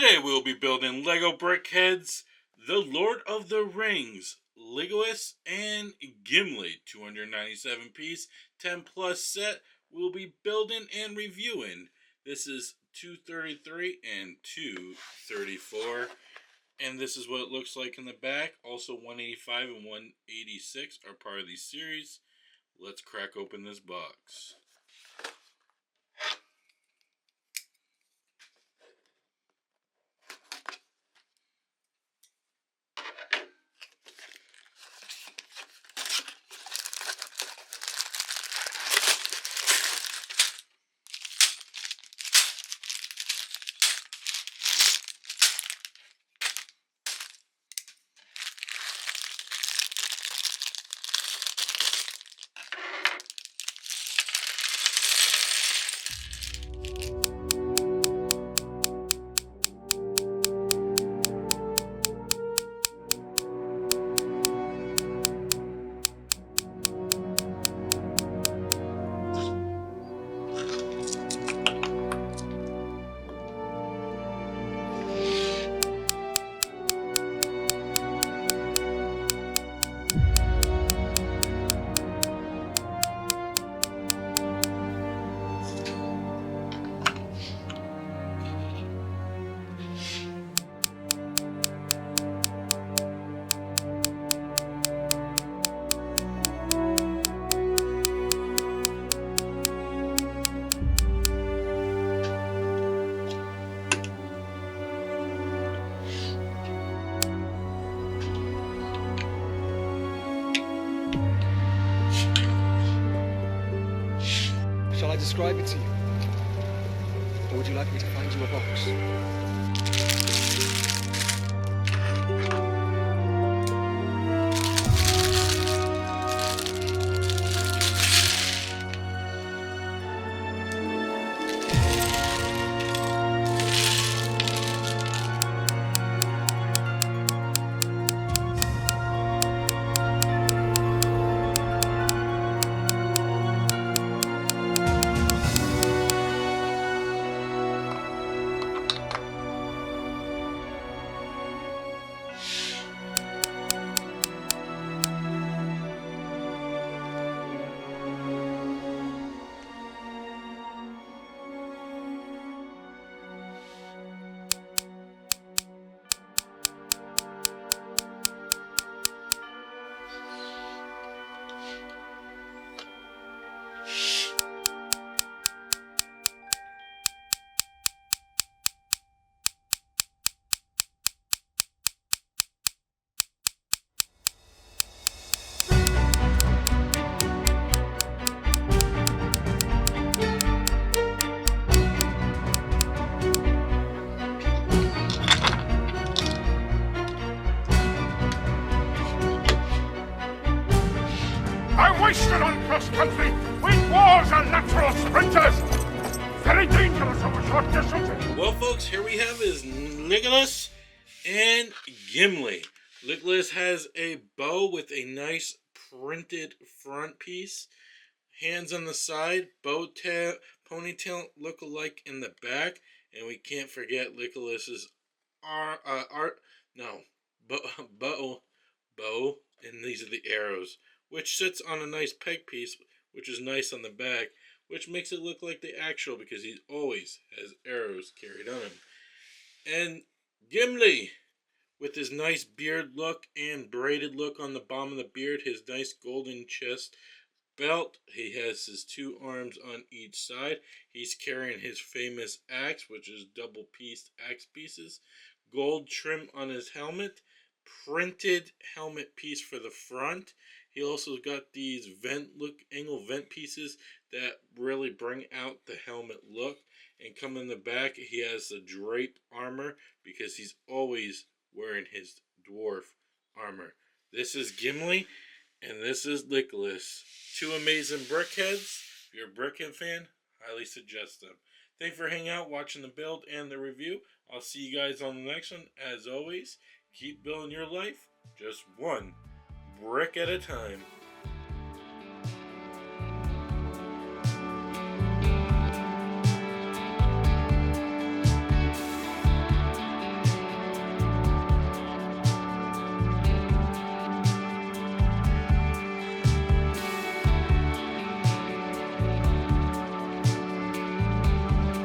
Today we'll be building Lego Brickheadz, The Lord of the Rings, Legolas, and Gimli, 297 piece, 10 plus set. We'll be building and reviewing. This is 233 and 234. And this is what it looks like in the back. Also 185 and 186 are part of these series. Let's crack open this box. Shall I describe it to you? Or would you like me to find you a box? I wasted on cross-country with wars and natural sprinters. Very dangerous over short distances. Well, folks, here we have is Legolas and Gimli. Legolas has a bow with a nice printed front piece. Hands on the side, ponytail look alike in the back. And we can't forget Legolas's bow, and these are the arrows, which sits on a nice peg piece, which is nice on the back, which makes it look like the actual because he always has arrows carried on him. And Gimli, with his nice beard look and braided look on the bottom of the beard, his nice golden chest belt. He has his two arms on each side. He's carrying his famous axe, which is double-pieced axe pieces. Gold trim on his helmet. Printed helmet piece for the front. He also got these angle vent pieces that really bring out the helmet look. And coming in the back, he has the draped armor because he's always wearing his dwarf armor. This is Gimli, and this is Legolas. Two amazing Brickheadz. If you're a Brickhead fan, highly suggest them. Thanks for hanging out, watching the build and the review. I'll see you guys on the next one. As always, keep building your life just one brick at a time.